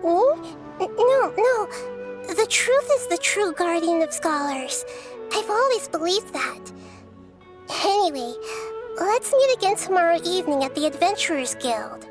Me? No. The truth is the true guardian of scholars. I've always believed that. Anyway, let's meet again tomorrow evening at the Adventurers Guild.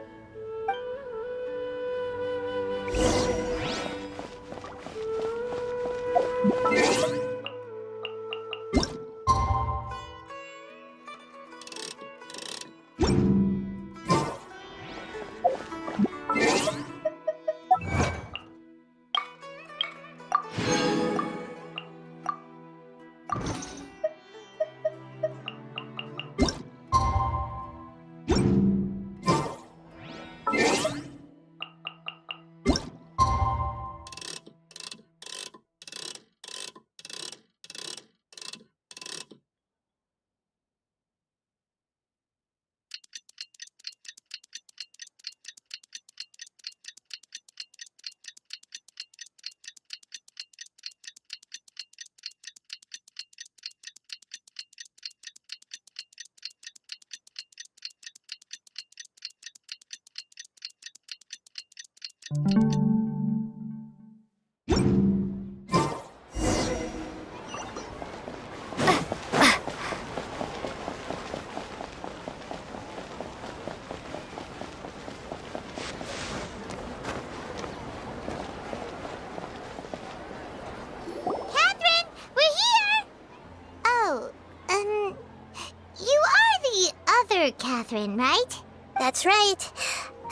Catherine, right? That's right.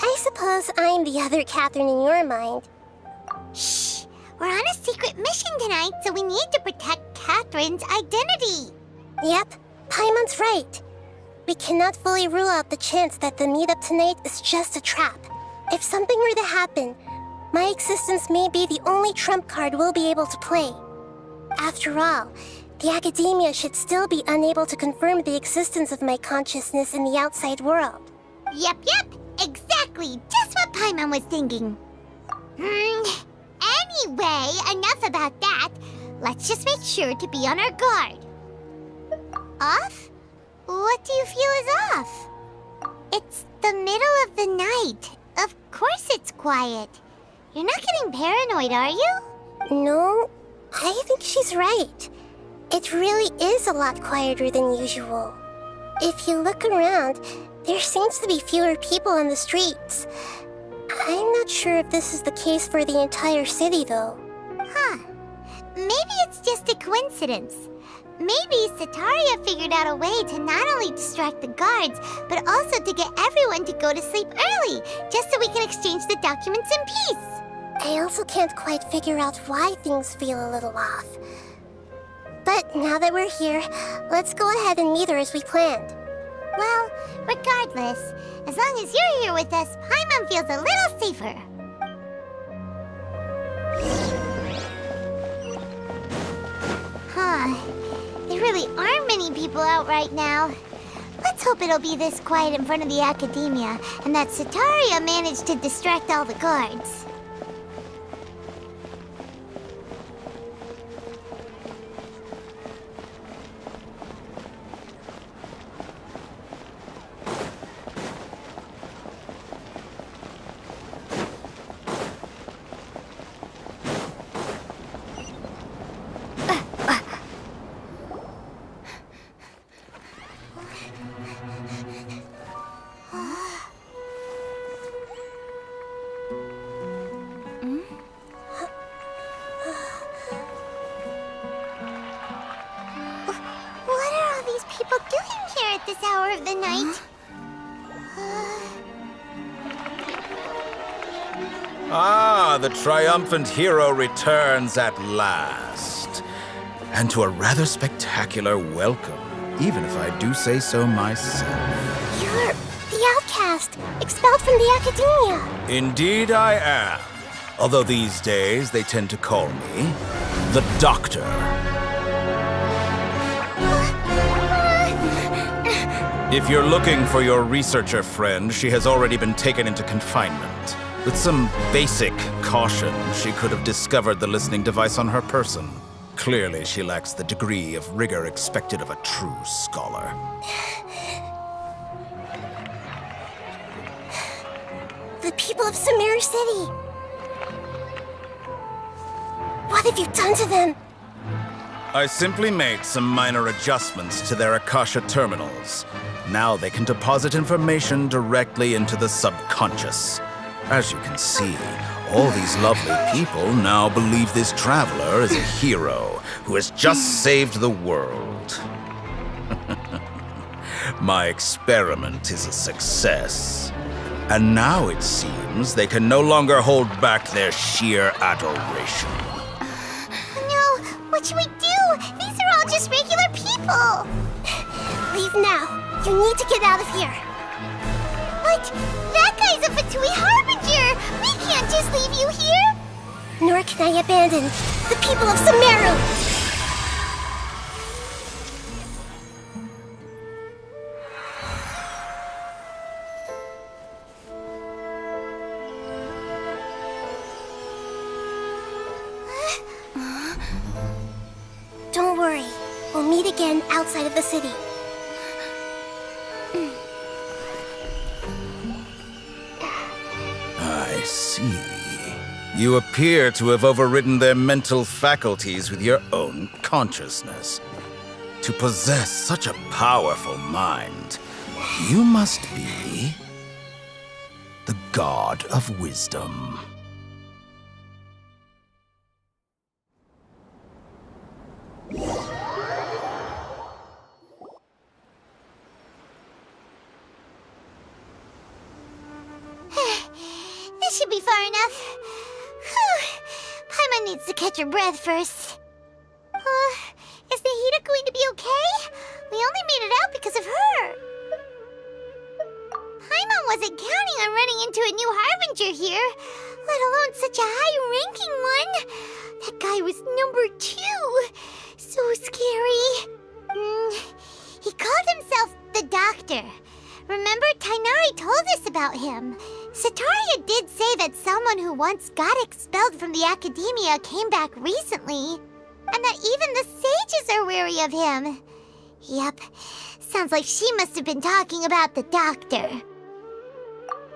I suppose I'm the other Catherine in your mind. Shh! We're on a secret mission tonight, so we need to protect Catherine's identity. Yep, Paimon's right. We cannot fully rule out the chance that the meetup tonight is just a trap. If something were to happen, my existence may be the only trump card we'll be able to play. After all, the Academia should still be unable to confirm the existence of my consciousness in the outside world. Yep, exactly. Just what Paimon was thinking. Anyway, enough about that. Let's just make sure to be on our guard. Off? What do you feel is off? It's the middle of the night. Of course it's quiet. You're not getting paranoid, are you? No, I think she's right. It really is a lot quieter than usual. If you look around, there seems to be fewer people on the streets. I'm not sure if this is the case for the entire city, though. Huh. Maybe it's just a coincidence. Maybe Sataria figured out a way to not only distract the guards, but also to get everyone to go to sleep early, just so we can exchange the documents in peace. I also can't quite figure out why things feel a little off. But now that we're here, let's go ahead and meet her as we planned. Well, regardless, as long as you're here with us, Paimon feels a little safer. Huh. There really aren't many people out right now. Let's hope it'll be this quiet in front of the Academia, and that Sataria managed to distract all the guards. This hour of the night. Ah, the triumphant hero returns at last. And to a rather spectacular welcome, even if I do say so myself. You're the outcast, expelled from the Academia. Indeed I am. Although these days they tend to call me the Doctor. If you're looking for your researcher friend, she has already been taken into confinement. With some basic caution, she could have discovered the listening device on her person. Clearly, she lacks the degree of rigor expected of a true scholar. The people of Samir City. What have you done to them? I simply made some minor adjustments to their Akasha terminals. Now they can deposit information directly into the subconscious. As you can see, all these lovely people now believe this traveler is a hero who has just saved the world. My experiment is a success. And now it seems they can no longer hold back their sheer adoration. No, what should we do? These are all just regular people. Leave now. You need to get out of here. What? That guy's a Fatui Harbinger! We can't just leave you here! Nor can I abandon the people of Sumeru! Don't worry. We'll meet again outside of the city. I see. You appear to have overridden their mental faculties with your own consciousness. To possess such a powerful mind, you must be the god of wisdom. This should be far enough. Whew. Paimon needs to catch her breath first. Is Nahida going to be okay? We only made it out because of her. Paimon wasn't counting on running into a new Harbinger here, let alone such a high-ranking one. That guy was number 2. So scary. He called himself the Doctor. Remember, Tainari told us about him. Sataria did say that someone who once got expelled from the academia came back recently, and that even the sages are wary of him. Yep, sounds like she must have been talking about the Doctor.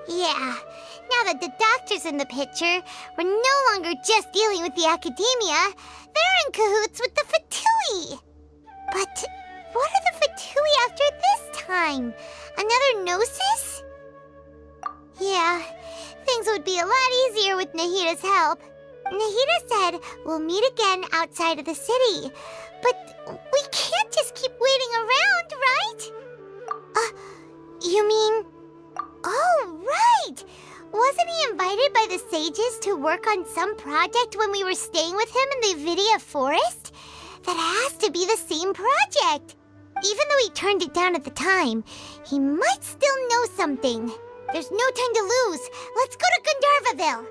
Yeah, now that the Doctor's in the picture, we're no longer just dealing with the academia. They're in cahoots with the Fatui. But what are the Fatui after this time? Another Gnosis? Yeah, things would be a lot easier with Nahida's help. Nahida said we'll meet again outside of the city. But we can't just keep waiting around, right? You mean... Oh, right! Wasn't he invited by the sages to work on some project when we were staying with him in the Avidia forest? That has to be the same project. Even though he turned it down at the time, he might still know something. There's no time to lose. Let's go to Gandharvaville.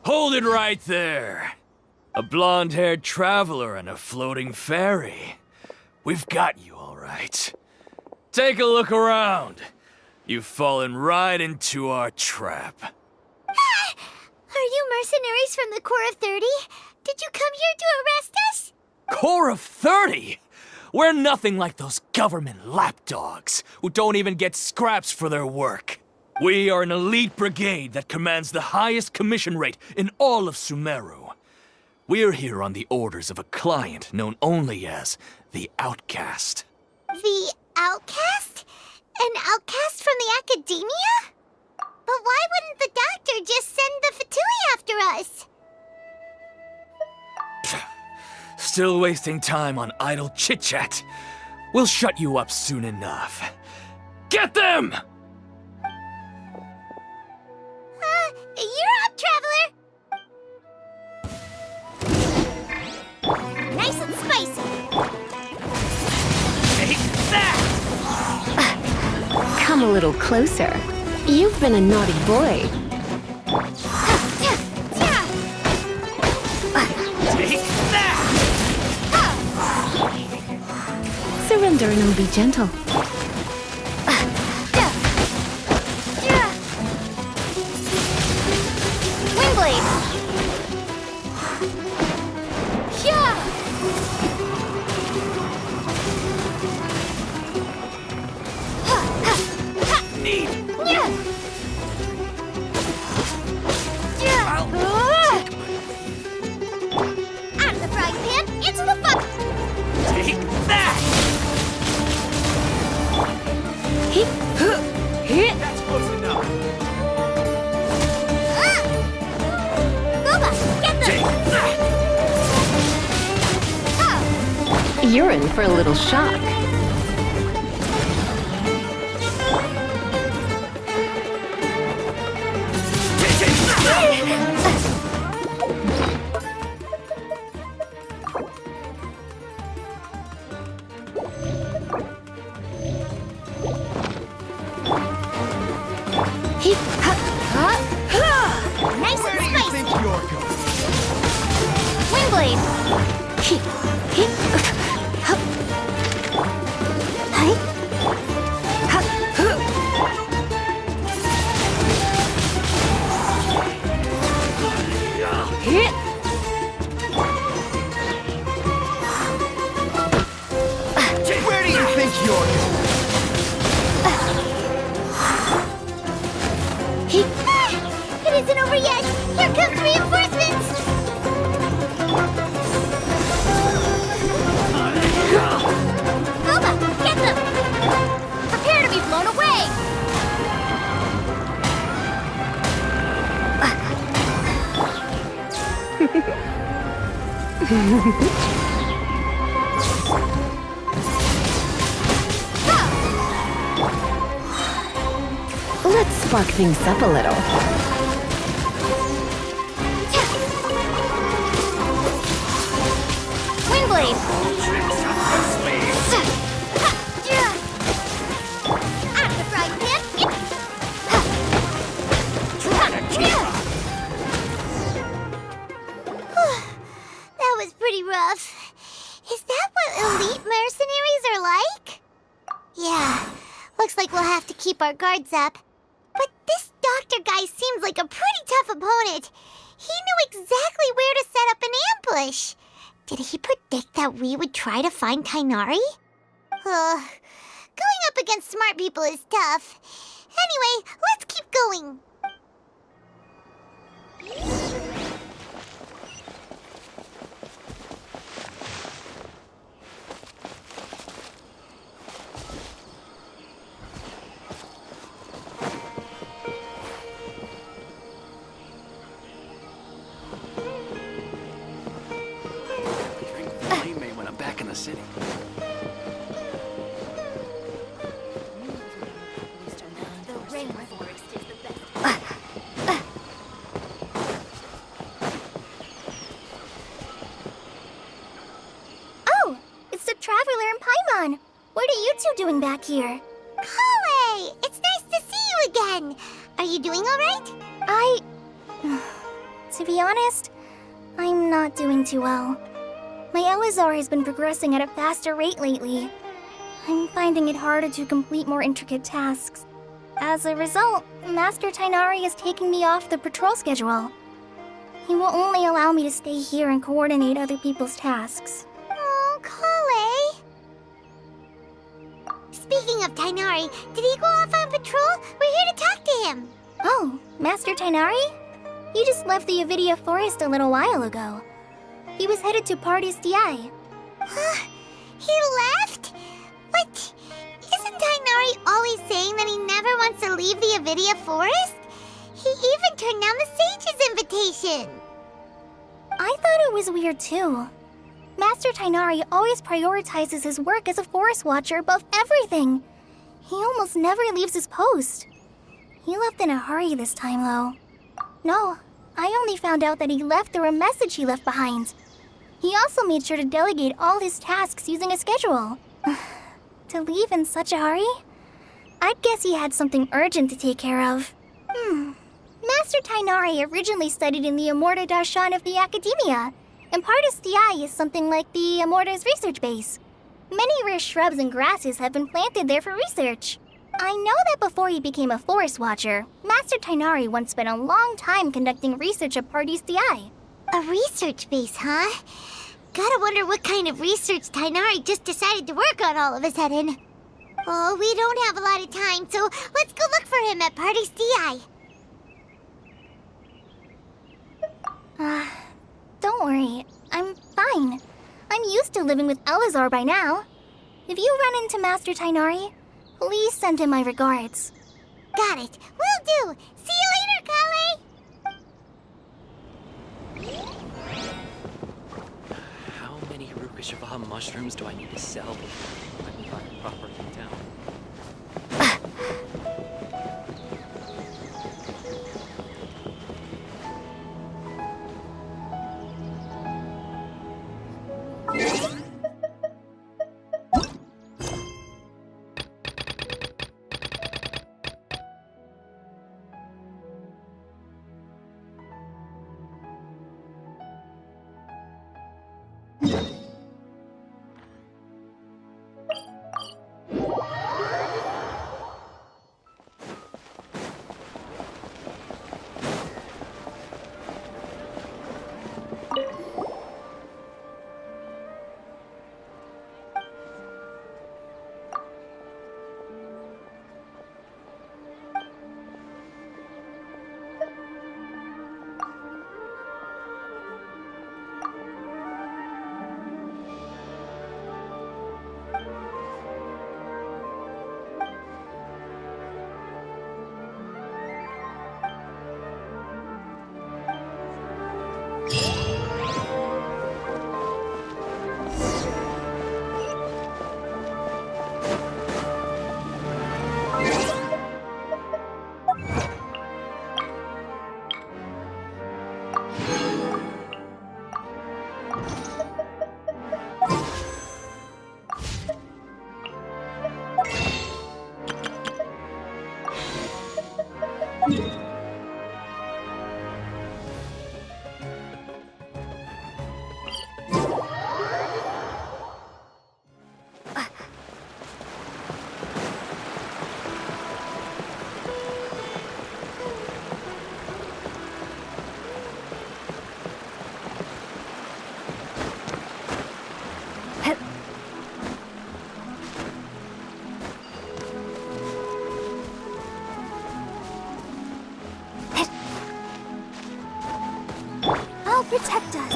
Hold it right there. A blonde-haired traveler and a floating fairy. We've got you all right. Take a look around. You've fallen right into our trap. Are you mercenaries from the Corps of 30? Did you come here to arrest us? Corps of 30? We're nothing like those government lapdogs who don't even get scraps for their work. We are an elite brigade that commands the highest commission rate in all of Sumeru. We're here on the orders of a client known only as the Outcast. The Outcast? An outcast from the academia? still wasting time on idle chit-chat. We'll shut you up soon enough. Get them! You're up, Traveler! Nice and spicy! Take that! Come a little closer. You've been a naughty boy. Take that! Surrender and I'll be gentle. Windblade! Need! Out of the frying pan, into the fire! Take that! That's close enough. Boba, get them! Take that! You're in for a little shock. Nice and spicy! Windblade! Where do you think you're going? It isn't over yet! Here comes reinforcements! Boba, get them! Prepare to be blown away! Let's spark things up a little. Windblade! Out of the frying pan! That was pretty rough. Is that what elite mercenaries are like? Yeah, looks like we'll have to keep our guards up. But this doctor guy seems like a pretty tough opponent. He knew exactly where to set up an ambush. Did he predict that we would try to find Tainari? Going up against smart people is tough. Anyway, let's keep going. When I'm back in the city. Oh, it's the Traveler and Paimon. What are you two doing back here? Kale, it's nice to see you again. Are you doing all right? To be honest, I'm not doing too well. My Elazar has been progressing at a faster rate lately. I'm finding it harder to complete more intricate tasks. As a result, Master Tainari is taking me off the patrol schedule. He will only allow me to stay here and coordinate other people's tasks. Oh, Kale. Speaking of Tainari, did he go off on patrol? We're here to talk to him. Oh, Master Tainari? You just left the Avidia Forest a little while ago. He was headed to Party's DI. He left? But isn't Tainari always saying that he never wants to leave the Avidia Forest? He even turned down the Sage's invitation. I thought it was weird too. Master Tainari always prioritizes his work as a forest watcher above everything. He almost never leaves his post. He left in a hurry this time, though. No, I only found out that he left through a message he left behind. He also made sure to delegate all his tasks using a schedule. To leave in such a hurry? I'd guess he had something urgent to take care of. Master Tainari originally studied in the Amorta Darshan of the Academia, and Pardis Di is something like the Amorta's research base. Many rare shrubs and grasses have been planted there for research. I know that before he became a forest watcher, Master Tainari once spent a long time conducting research at Pardis Di. A research base, huh? Gotta wonder what kind of research Tainari just decided to work on all of a sudden. Oh, we don't have a lot of time, so let's go look for him at Pardis Di. Don't worry. I'm fine. I'm used to living with Elazar by now. If you run into Master Tainari, please send him my regards. Got it. Will do. See you later, Kale. How many Rukashava mushrooms do I need to sell before I can buy property in town? Protect us.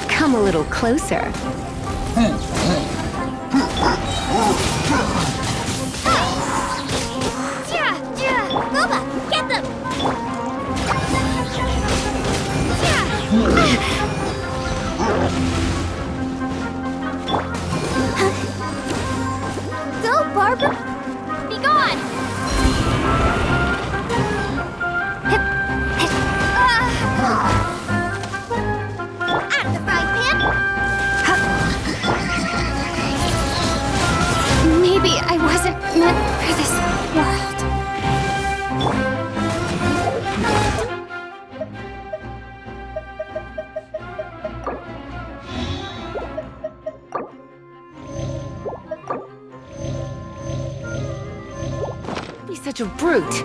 Come a little closer. Boba, get them! such a brute.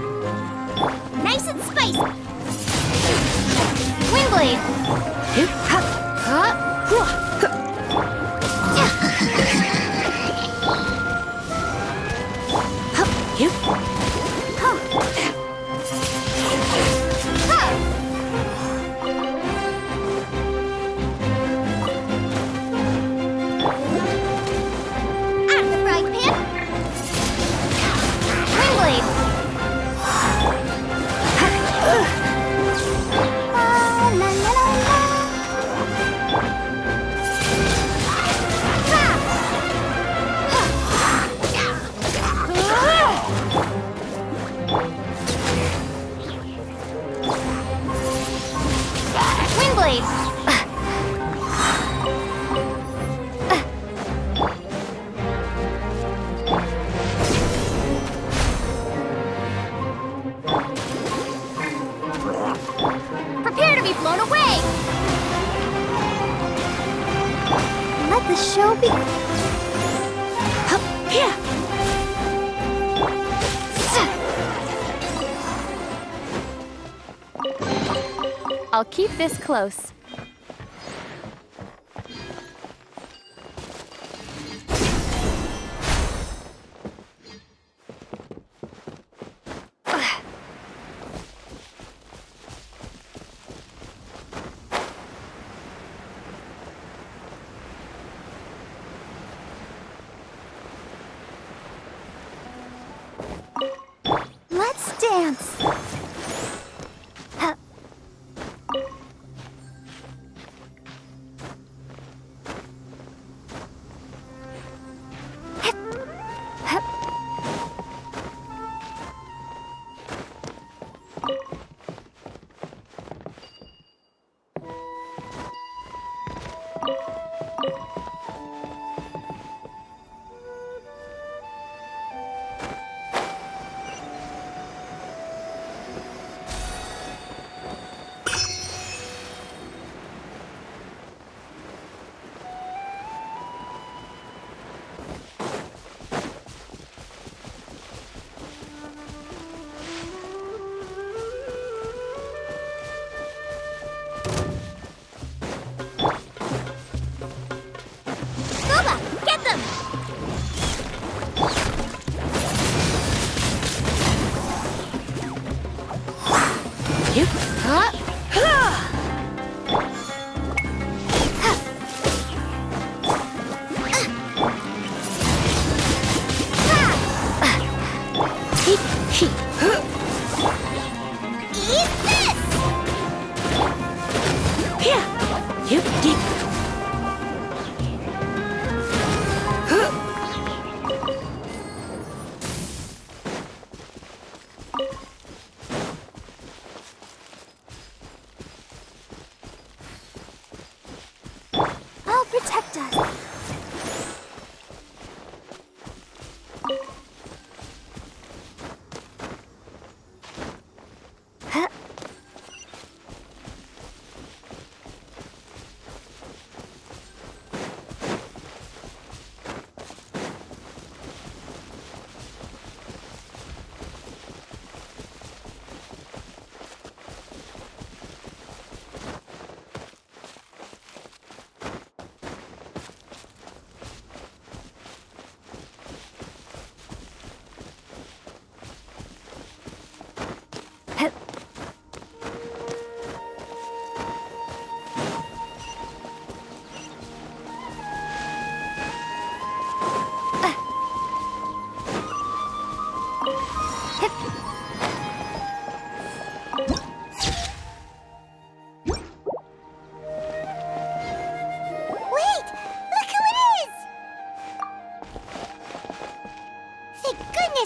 Nice and spicy. Windblade. Out of the frying pan. Windblade. La, la, la, la. Windblade. Prepare to be blown away. Let the show be. Here. I'll keep this close. Let's dance. I'll protect us.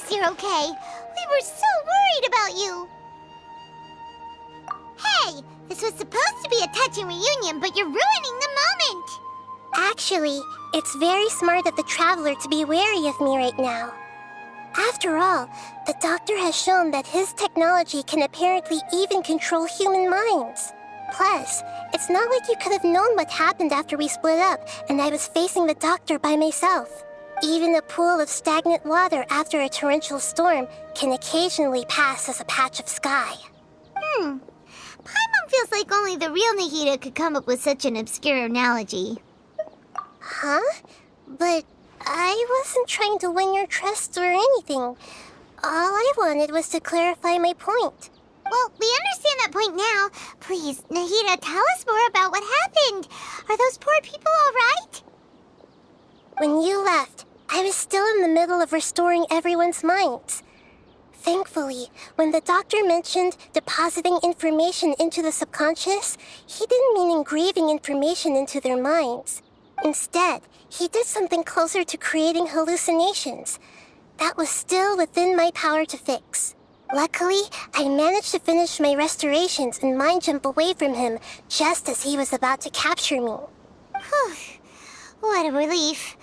You're okay. We were so worried about you. Hey, this was supposed to be a touching reunion, but you're ruining the moment. Actually, it's very smart of the Traveler to be wary of me right now. After all, the Doctor has shown that his technology can apparently even control human minds. Plus, it's not like you could have known what happened after we split up and I was facing the Doctor by myself. Even a pool of stagnant water after a torrential storm can occasionally pass as a patch of sky. Paimon feels like only the real Nahida could come up with such an obscure analogy. Huh? But I wasn't trying to win your trust or anything. All I wanted was to clarify my point. Well, we understand that point now. Please, Nahida, tell us more about what happened. Are those poor people all right? When you left, I was still in the middle of restoring everyone's minds. Thankfully, when the doctor mentioned depositing information into the subconscious, he didn't mean engraving information into their minds. Instead, he did something closer to creating hallucinations. That was still within my power to fix. Luckily, I managed to finish my restorations and mind jump away from him just as he was about to capture me. Whew. What a relief.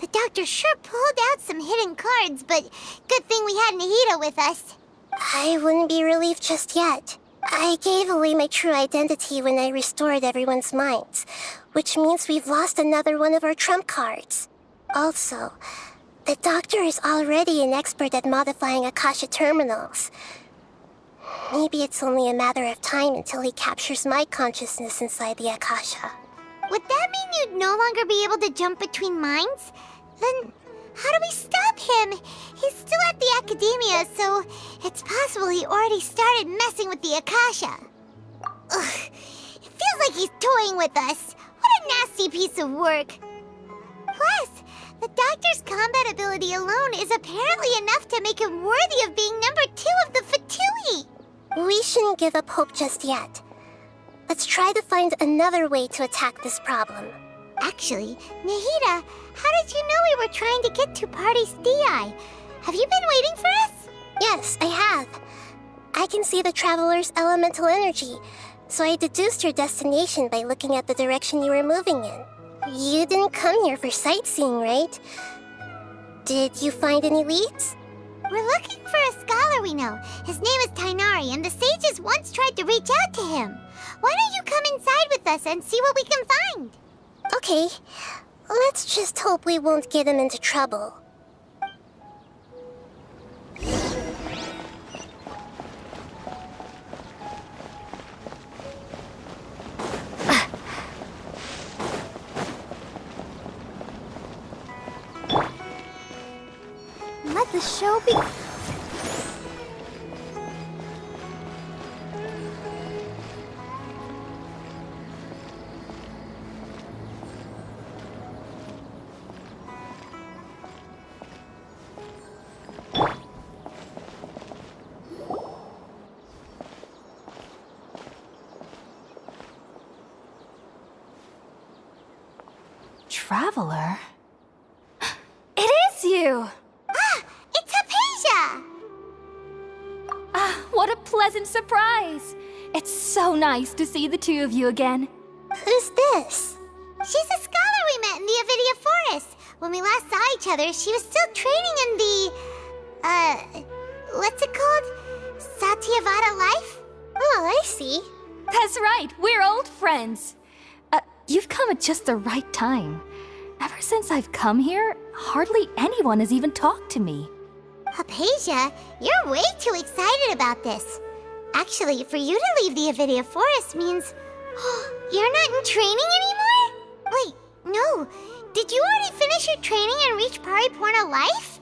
The doctor sure pulled out some hidden cards, but good thing we had Nahida with us. I wouldn't be relieved just yet. I gave away my true identity when I restored everyone's minds, which means we've lost another one of our trump cards. Also, the doctor is already an expert at modifying Akasha terminals. Maybe it's only a matter of time until he captures my consciousness inside the Akasha. Would that mean you'd no longer be able to jump between minds? Then how do we stop him? He's still at the academia, so it's possible he already started messing with the Akasha. Ugh, it feels like he's toying with us. What a nasty piece of work. Plus, the doctor's combat ability alone is apparently enough to make him worthy of being number 2 of the Fatui. We shouldn't give up hope just yet. Let's try to find another way to attack this problem. Actually, Nahida, how did you know we were trying to get to Party's DI? Have you been waiting for us? Yes, I have. I can see the traveler's elemental energy, so I deduced your destination by looking at the direction you were moving in. You didn't come here for sightseeing, right? Did you find any leads? We're looking for a scholar we know. His name is Tainari, and the sages once tried to reach out to him. Why don't you come inside with us and see what we can find? Okay, let's just hope we won't get him into trouble. Let the show be... Traveler? It is you! Ah! It's Hypatia! Ah, what a pleasant surprise! It's so nice to see the two of you again. Who's this? She's a scholar we met in the Avidia Forest. When we last saw each other, she was still training in the... what's it called? Satyavada life? Oh, I see. That's right, we're old friends. You've come at just the right time. Ever since I've come here, hardly anyone has even talked to me. Hypatia, you're way too excited about this. Actually, for you to leave the Avidia Forest means... you're not in training anymore? Wait, no. Did you already finish your training and reach Paripurna life?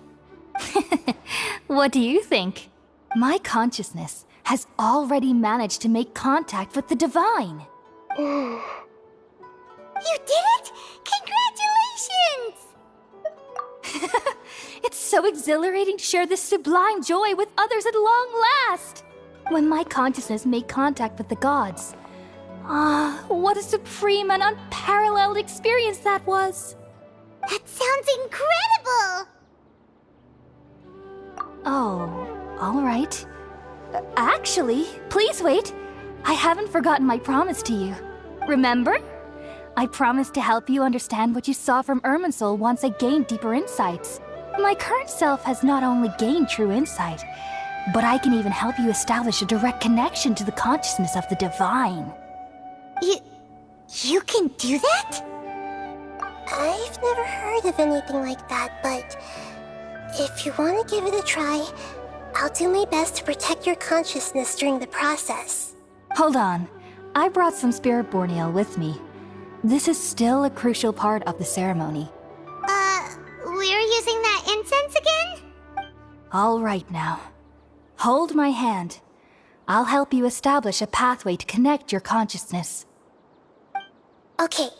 What do you think? My consciousness has already managed to make contact with the divine. You did it! Congratulations! It's so exhilarating to share this sublime joy with others at long last! When my consciousness made contact with the gods. Ah, what a supreme and unparalleled experience that was! That sounds incredible! Oh, all right. Actually, please wait. I haven't forgotten my promise to you. Remember? I promised to help you understand what you saw from Irminsul once I gained deeper insights. My current self has not only gained true insight, but I can even help you establish a direct connection to the consciousness of the divine. You can do that? I've never heard of anything like that, but if you want to give it a try, I'll do my best to protect your consciousness during the process. Hold on. I brought some spirit borneal with me. This is still a crucial part of the ceremony. We're using that incense again? All right now. Hold my hand. I'll help you establish a pathway to connect your consciousness. Okay.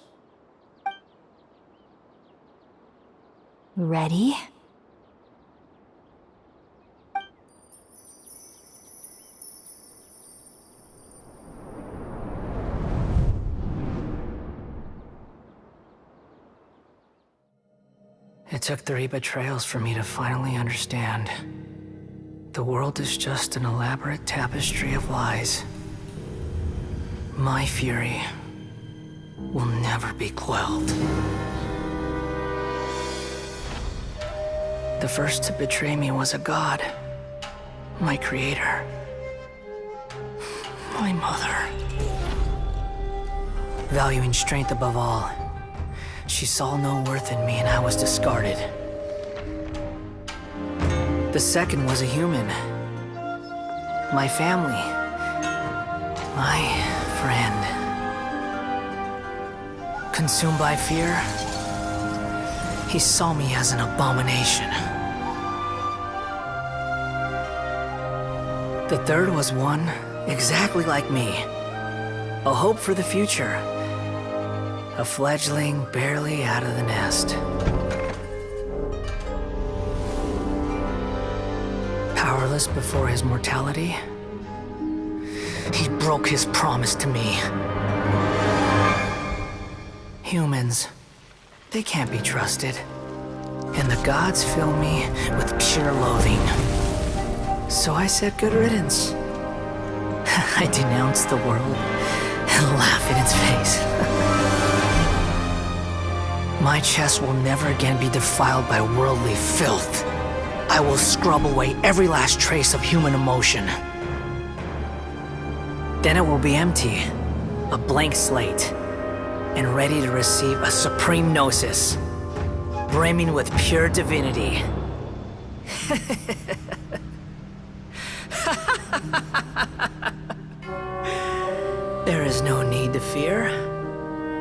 Ready? It took 3 betrayals for me to finally understand. The world is just an elaborate tapestry of lies. My fury will never be quelled. The first to betray me was a god. My creator. My mother. Valuing strength above all, she saw no worth in me and I was discarded. The second was a human. My family. My friend. Consumed by fear, he saw me as an abomination. The third was one exactly like me. A hope for the future. A fledgling barely out of the nest. Powerless before his mortality, he broke his promise to me. Humans, they can't be trusted. And the gods fill me with pure loathing. So I said good riddance. I denounce the world and laugh in its face. My chest will never again be defiled by worldly filth. I will scrub away every last trace of human emotion. Then it will be empty, a blank slate, and ready to receive a supreme gnosis, brimming with pure divinity. There is no need to fear.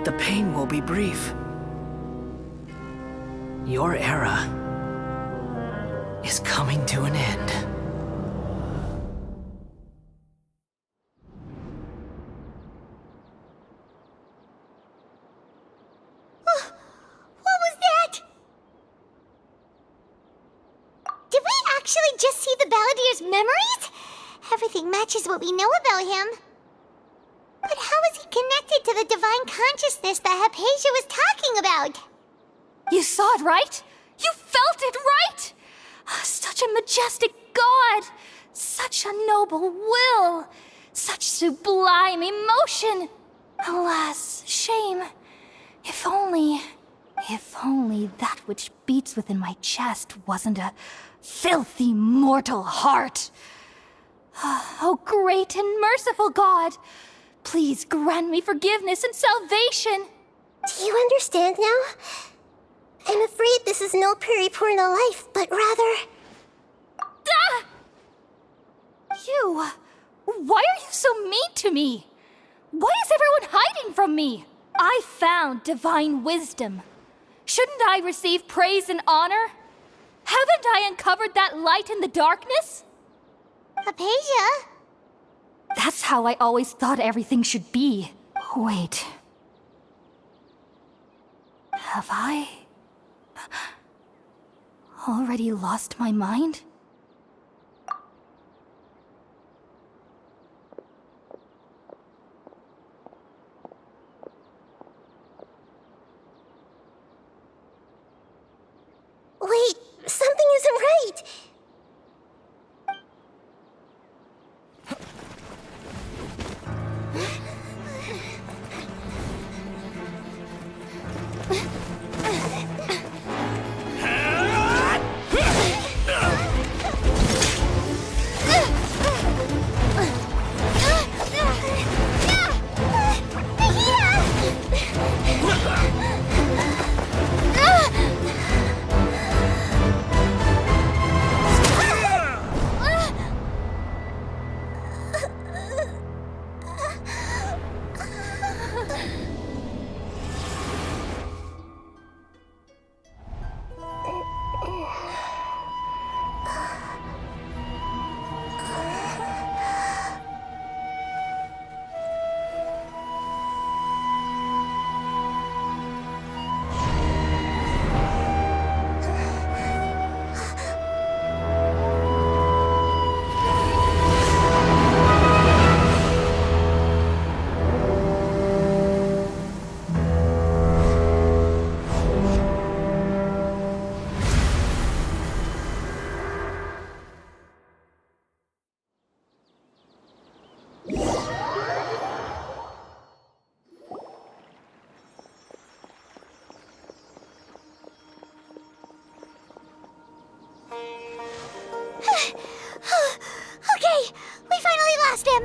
The pain will be brief. Your era is coming to an end. What was that? Did we actually just see the Balladier's memories? Everything matches what we know about him. But how is he connected to the divine consciousness that Hypatia was talking about? You saw it, right? You felt it, right? Such a majestic god! Such a noble will! Such sublime emotion! Alas, shame. If only that which beats within my chest wasn't a filthy mortal heart. Oh, great and merciful God! Please grant me forgiveness and salvation! Do you understand now? I'm afraid this is no Puripurna life, but rather... Ah! You... Why are you so mean to me? Why is everyone hiding from me? I found divine wisdom. Shouldn't I receive praise and honor? Haven't I uncovered that light in the darkness? Hypatia? That's how I always thought everything should be. Wait. Have I... already lost my mind? Wait, something isn't right!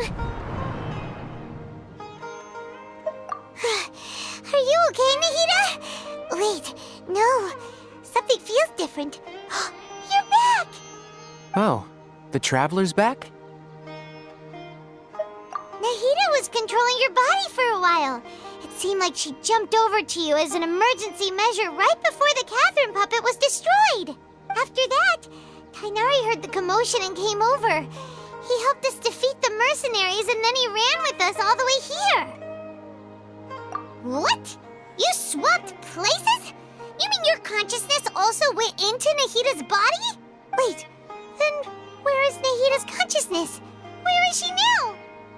him. Are you okay, Nahida? Wait, no. Something feels different. You're back! Oh, the Traveler's back? Nahida was controlling your body for a while. It seemed like she jumped over to you as an emergency measure right before the Catherine puppet was destroyed. After that, Tainari heard the commotion and came over. He helped us defeat the mercenaries and then he ran with us all the way here. What? You swapped places? You mean your consciousness also went into Nahida's body? Wait, then where is Nahida's consciousness? Where is she now?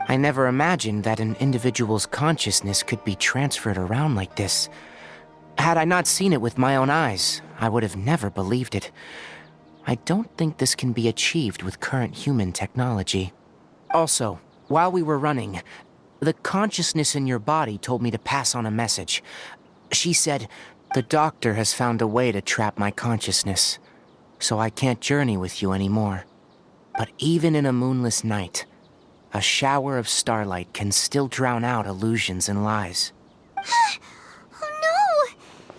I never imagined that an individual's consciousness could be transferred around like this. Had I not seen it with my own eyes, I would have never believed it. I don't think this can be achieved with current human technology. Also, while we were running, the consciousness in your body told me to pass on a message. She said, "The doctor has found a way to trap my consciousness, so I can't journey with you anymore. But even in a moonless night, a shower of starlight can still drown out illusions and lies." Oh no!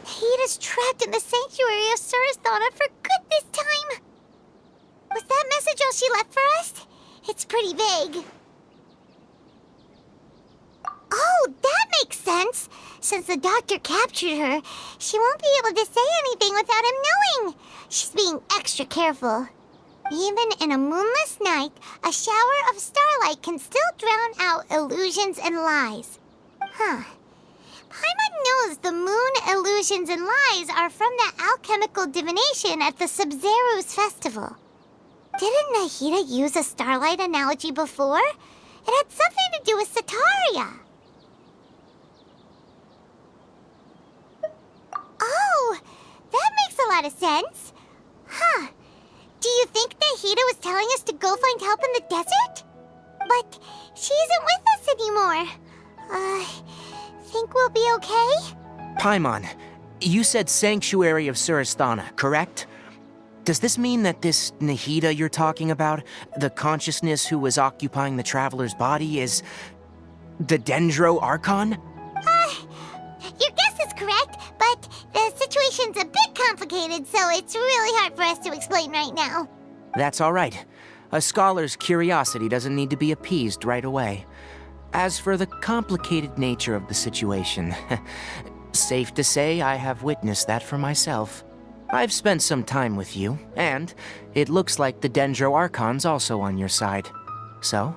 Nahida's trapped in the sanctuary of Suristhana for good this time. Was that message all she left for us? It's pretty vague. Oh, that makes sense. Since the doctor captured her, she won't be able to say anything without him knowing. She's being extra careful. Even in a moonless night, a shower of starlight can still drown out illusions and lies. Huh. Paimon knows the moon illusions and lies are from the alchemical divination at the Sub-Zero's festival. Didn't Nahida use a starlight analogy before? It had something to do with Sataria. Oh, that makes a lot of sense. Huh. Do you think Nahida was telling us to go find help in the desert? But she isn't with us anymore. Think we'll be okay? Paimon, you said Sanctuary of Suristhana, correct? Does this mean that this Nahida you're talking about, the consciousness who was occupying the Traveler's body, is the Dendro Archon? Your guess is correct, but the situation's a bit complicated, so it's really hard for us to explain right now. That's all right. A scholar's curiosity doesn't need to be appeased right away. As for the complicated nature of the situation, safe to say I have witnessed that for myself. I've spent some time with you, and it looks like the Dendro Archon's also on your side. So,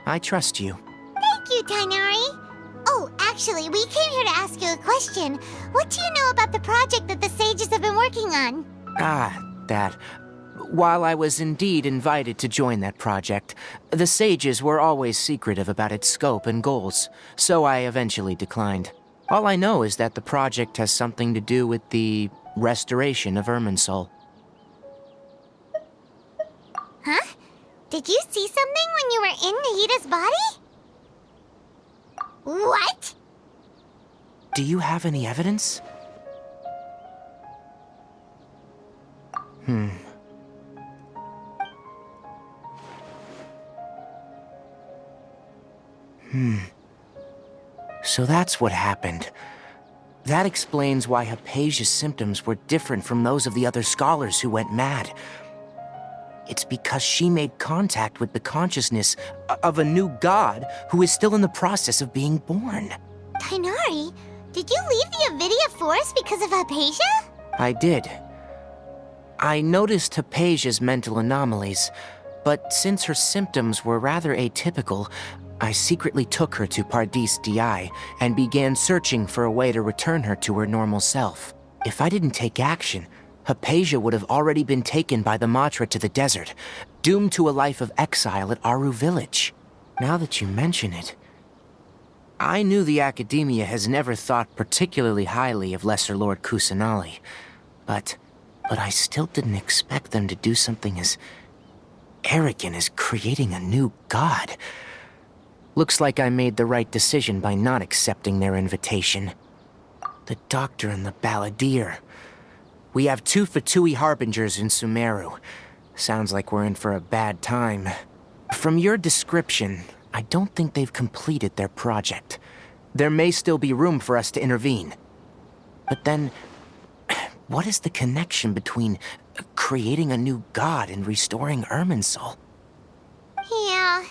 I trust you. Thank you, Tainari. Oh, actually, we came here to ask you a question. What do you know about the project that the sages have been working on? That. While I was indeed invited to join that project, the sages were always secretive about its scope and goals, so I eventually declined. All I know is that the project has something to do with the restoration of Irminsul. Huh? Did you see something when you were in Nahida's body? What? Do you have any evidence? So that's what happened. That explains why Hypatia's symptoms were different from those of the other scholars who went mad. It's because she made contact with the consciousness of a new god who is still in the process of being born. Tainari, did you leave the Avidia Forest because of Hypatia? I did. I noticed Hypatia's mental anomalies, but since her symptoms were rather atypical, I secretly took her to Pardis Di and began searching for a way to return her to her normal self. If I didn't take action, Hypatia would have already been taken by the Matra to the desert, doomed to a life of exile at Aru village. Now that you mention it, I knew the Academia has never thought particularly highly of Lesser Lord Kusanali, but I still didn't expect them to do something as arrogant as creating a new god. Looks like I made the right decision by not accepting their invitation. The Doctor and the Balladeer. We have 2 Fatui Harbingers in Sumeru. Sounds like we're in for a bad time. From your description, I don't think they've completed their project. There may still be room for us to intervene. But then, what is the connection between creating a new god and restoring Irminsul? Yeah,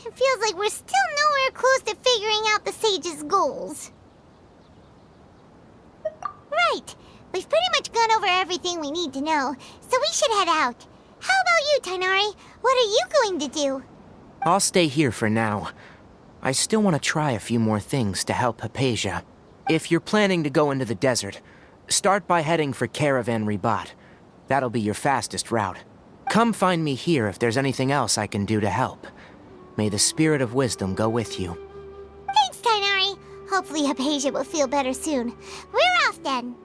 it feels like we're still nowhere close to figuring out the sage's goals. Right, we've pretty much gone over everything we need to know, so we should head out. How about you, Tighnari? What are you going to do? I'll stay here for now. I still want to try a few more things to help Hypatia. If you're planning to go into the desert, start by heading for Caravan Ribat. That'll be your fastest route. Come find me here if there's anything else I can do to help. May the spirit of wisdom go with you. Thanks, Tighnari. Hopefully Hypatia will feel better soon. We're off then.